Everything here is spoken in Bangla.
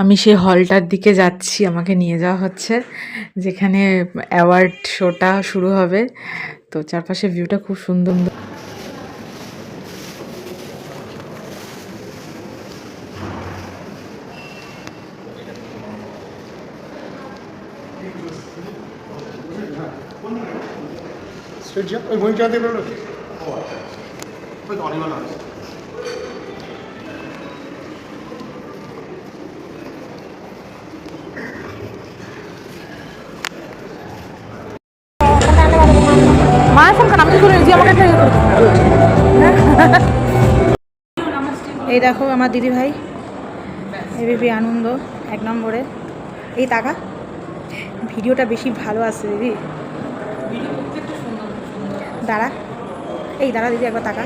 আমি সেই হলটার দিকে যাচ্ছি, আমাকে নিয়ে যাওয়া হচ্ছে যেখানে অ্যাওয়ার্ড শোটা শুরু হবে। তো চারপাশে ভিউটা খুব সুন্দর। এই দেখো আমার দিদি ভাই এবিপি আনন্দ 1 নম্বরে। এই টাকা ভিডিওটা বেশি ভালো আসছে দিদি, দাঁড়া এই দাঁড়া দিদি একবার টাকা।